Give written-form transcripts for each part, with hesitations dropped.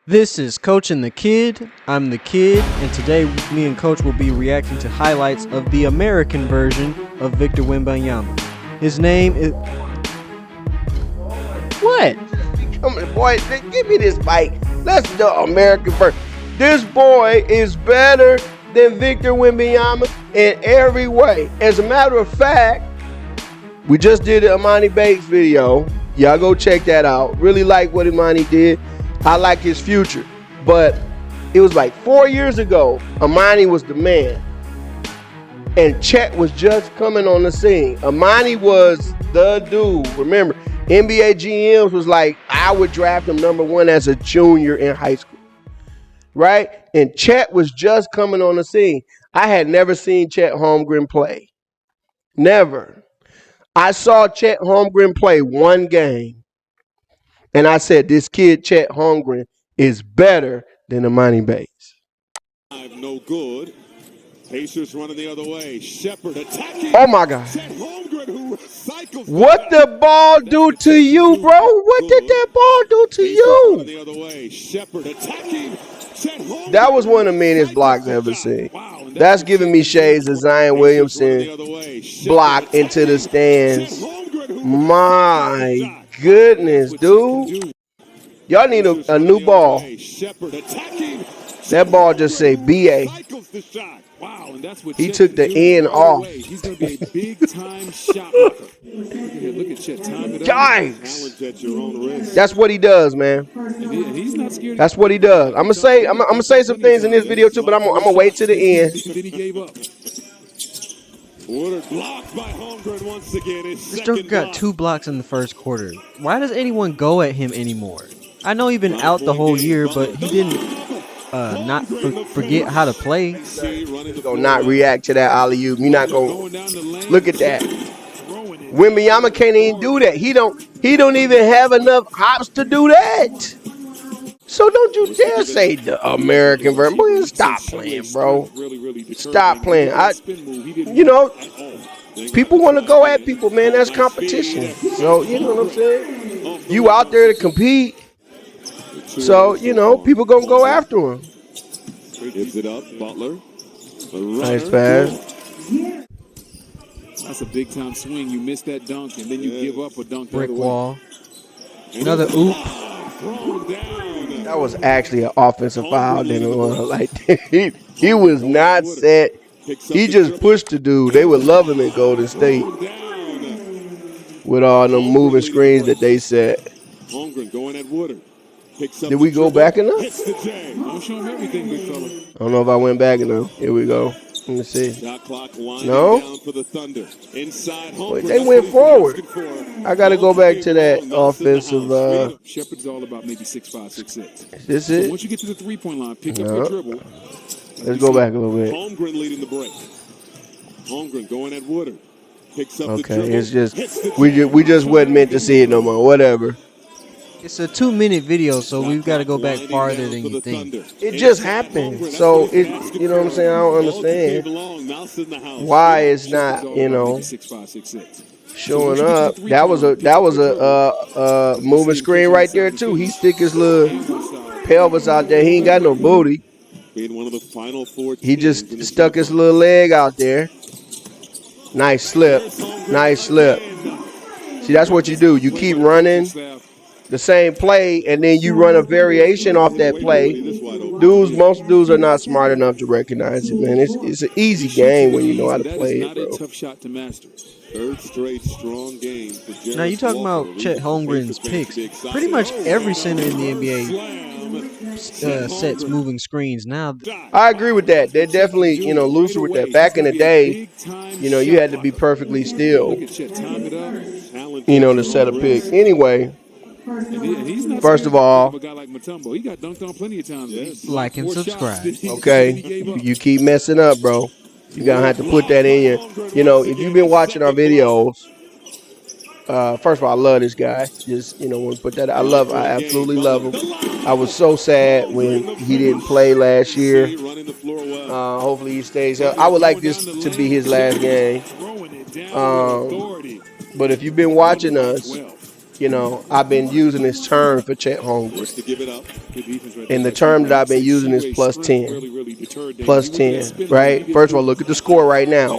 This is Coach and the Kid. I'm the Kid, and today me and Coach will be reacting to highlights of the American version of Victor Wembanyama. His name is... What? Come on, boy, give me this mic. Let's do American version. This boy is better than Victor Wembanyama in every way. As a matter of fact, we just did the Imani Bates video. Y'all go check that out. Really like what Imani did. I like his future. But it was like 4 years ago, Imani was the man. And CHET was just coming on the scene. Imani was the dude. Remember, NBA GMs was like, I would draft him #1 as a junior in high school. Right? And CHET was just coming on the scene. I had never seen CHET Holmgren play. Never. I saw CHET Holmgren play one game. And I said, this kid, CHET Holmgren, is better than Imani Bates. No good. Pacers running the other way. Shepard attacking. Oh my God. CHET Holmgren, who cycles. What the ball do to you, bro? What did that ball do to you? The other way. Shepard attacking. That was one of the meanest blocks I've ever seen. That's giving me shades of Zion Williamson block into the stands. My goodness, dude. Y'all need a new ball. That ball just say BA. He took the end off. He's going to be a big-time shot blocker. Look at Chet. Yikes. That's what he does, man. And he's not scared. That's what he does. I'm gonna say some things in this video too, but I'm gonna wait to the end. Then he gave up. Ordered blocked by Holmgren once again. This joker got 2 blocks in the first quarter. Why does anyone go at him anymore? I know he's been out the whole year, but he didn't not forget how to play. Gonna not react to that alley-oop. You're not gonna look at that. Wembanyama can't even do that. He don't even have enough hops to do that. So don't you dare say the American version. Boy, stop playing, bro. Stop playing. People want to go at people, man. That's competition. So, you know what I'm saying? You out there to compete. So, people going to go after him. Gives it up, Butler. Nice pass. That's a big-time swing. You miss that dunk, and then you give up a dunk. Brick wall. Another oop. That was actually an offensive foul. He was not set. He just pushed the dude. They would love him in Golden State with all them moving screens that they set. Holmgren going at Woodard. Did we go back enough? Don't show him everything, big fella. I don't know if I went back enough. Here we go. Let me see. Shot clock winding No? down for the Thunder. Inside Wait, they went forward. I got to go back to that offensive. Shepard's all about maybe 6'5", 6'6". Is this it? Once you get to the three-point line, pick up your dribble. Let's go back a little bit. Holmgren leading the break. Holmgren going at Woodard. Picks up the dribble. Okay, it's just we just wasn't meant to see it no more. Whatever. It's a 2-minute video, so we've got to go back farther than you think. It just happened. So you know what I'm saying? I don't understand why it's not, showing up. That was a moving screen right there too. He stick his little pelvis out there. He ain't got no booty. He just stuck his little leg out there. Nice slip. Nice slip. See, that's what you do. You keep running the same play, and then you run a variation off that play. Most dudes are not smart enough to recognize it, man. It's an easy game when you know how to play it, bro. Tough shot to master. Third straight strong game. Now, you talking about Chet Holmgren's picks. Pretty much every center in the NBA sets moving screens now. I agree with that. They're definitely, looser with that. Back in the day, you had to be perfectly still, to set a pick. Anyway, first of all, like and subscribe. Okay, you keep messing up, bro. You're going to have to put that in your, if you've been watching our videos, first of all, I love this guy. Just, want to put that, I absolutely love him. I was so sad when he didn't play last year. Hopefully he stays up. I would like this to be his last game. But if you've been watching us, I've been using this term for Chet Holmgren. To give it up. Good defense right And the there. term that I've been using is plus 10. Really deterred them. Plus 10, right? First of all, look at the score right now.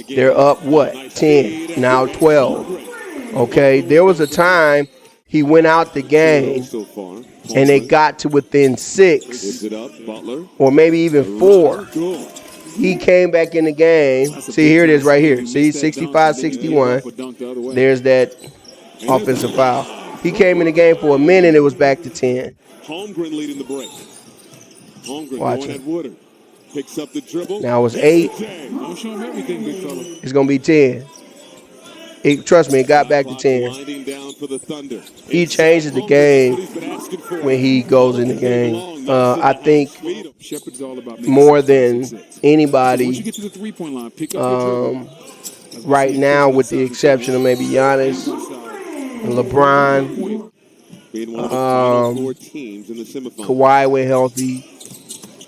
They're up, what, 10, now 12. Okay, there was a time he went out the game and they got to within 6 or maybe even 4. He came back in the game. See, here it is right here. See, 65-61. There's that offensive foul. He came in the game for a minute. It was back to 10. Holmgren leading the break. Holmgren Watch going it. at Woodard. Picks up the dribble. Now it's 8. Don't show him everything, big fella. It's going to be 10. Trust me, it got back to 10. Winding down for the Thunder. He changes the game when he goes in the game. I think Shepard's all about more than anybody once you get to the three-point line, pick up your dribble. right now, with the exception of maybe Giannis and LeBron. Being one of the final 4 teams in the semifinals. Kawhi went healthy.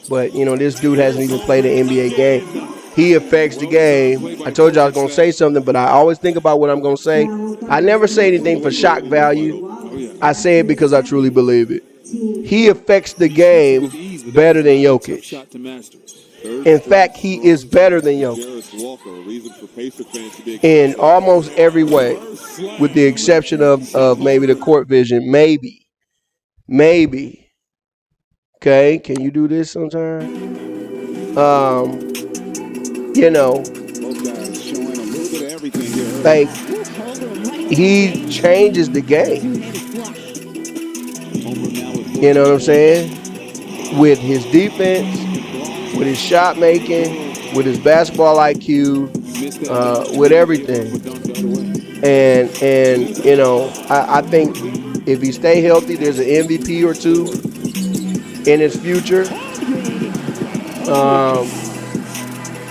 But, this dude hasn't even played an NBA game. He affects the game. I told you I was going to say something, but I always think about what I'm going to say. I never say anything for shock value. I say it because I truly believe it. He affects the game better than Jokic. In fact, he is better than Jokic in almost every way, with the exception of maybe the court vision. Maybe. Okay, can you do this sometime? Like, he changes the game. You know what I'm saying? With his defense, with his shot making, with his basketball IQ, with everything. And I think if he stay healthy, there's an MVP or 2 in his future.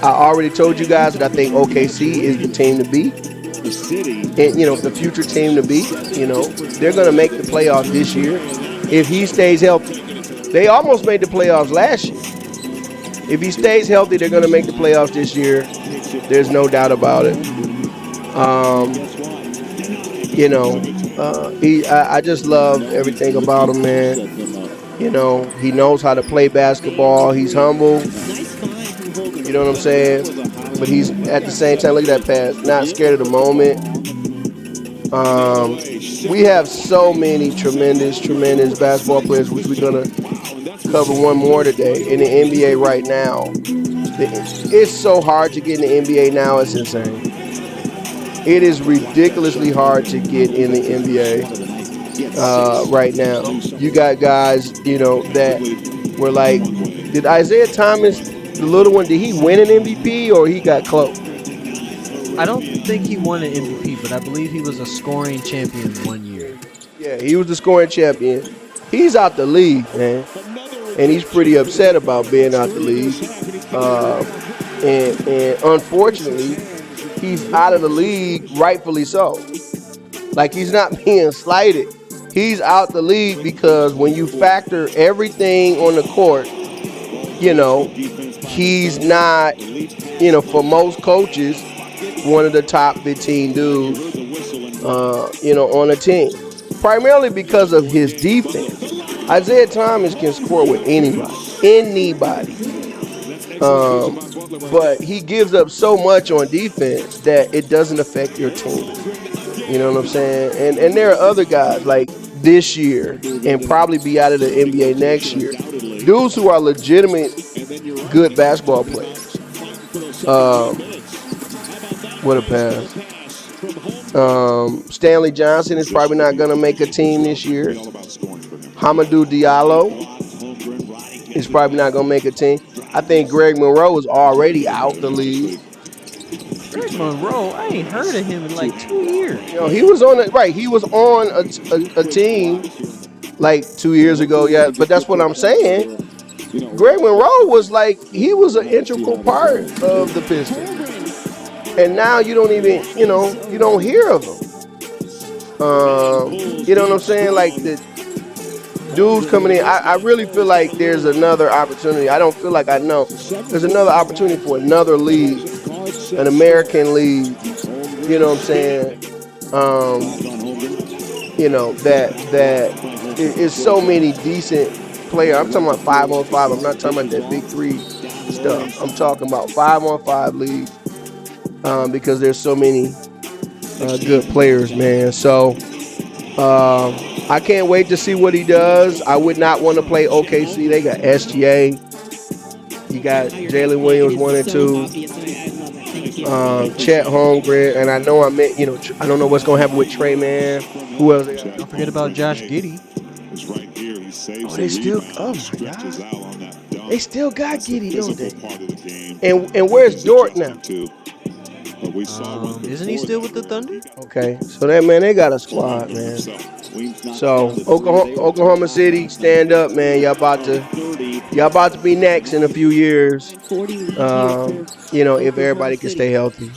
I already told you guys that I think OKC is the team to beat. And, the future team to beat. They're going to make the playoffs this year if he stays healthy. They almost made the playoffs last year. If he stays healthy, they're going to make the playoffs this year. There's no doubt about it. I just love everything about him, man. He knows how to play basketball. He's humble. You know what I'm saying? But he's, at the same time, look at that pass, not scared of the moment. We have so many tremendous basketball players, which we're going to cover one more today, in the NBA right now. It's so hard to get in the NBA now, it's insane. It is ridiculously hard to get in the NBA right now. You got guys, that were like, did Isaiah Thomas, the little one, did he win an MVP or he got close? I don't think he won an MVP, but I believe he was a scoring champion one year. Yeah, he was the scoring champion. He's out the league, man. And he's pretty upset about being out the league. And unfortunately, he's out of the league, rightfully so. Like, he's not being slighted. He's out the league because when you factor everything on the court, he's not, for most coaches, one of the top 15 dudes, on a team. Primarily because of his defense. Isaiah Thomas can score with anybody. But he gives up so much on defense that it doesn't affect your team. You know what I'm saying? And there are other guys like this year and probably be out of the NBA next year. Dudes who are legitimate good basketball players. What a pass. Stanley Johnson is probably not going to make a team this year. Hamidou Diallo is probably not going to make a team. I think Greg Monroe is already out the league. Greg Monroe, I ain't heard of him in like 2 years. He was on He was on a team like 2 years ago. Yeah, but that's what I'm saying. Greg Monroe was he was an integral part of the Pistons. And now you don't even, you don't hear of him. You know what I'm saying? Like, the dudes coming in, I really feel like there's another opportunity. I don't feel like I know. There's another opportunity for another league, an American league. You know what I'm saying? you know, that is so many decent players. I'm talking about 5-on-5. I'm not talking about that big three stuff. I'm talking about 5-on-5 leagues because there's so many good players, man. So I can't wait to see what he does. I would not want to play OKC. They got SGA. You got Jalen Williams 1 and 2. Chet Holmgren, and I know I don't know what's gonna happen with Trey, man. Who else? Don't forget about Josh Giddey. Oh, they still. Oh my God. They still got Giddey, don't they? And where's Dort now? Isn't he still with the Thunder? Okay, so that man, they got a squad, man. So Oklahoma City, stand up, man. Y'all about to be next in a few years. You know, if everybody can stay healthy.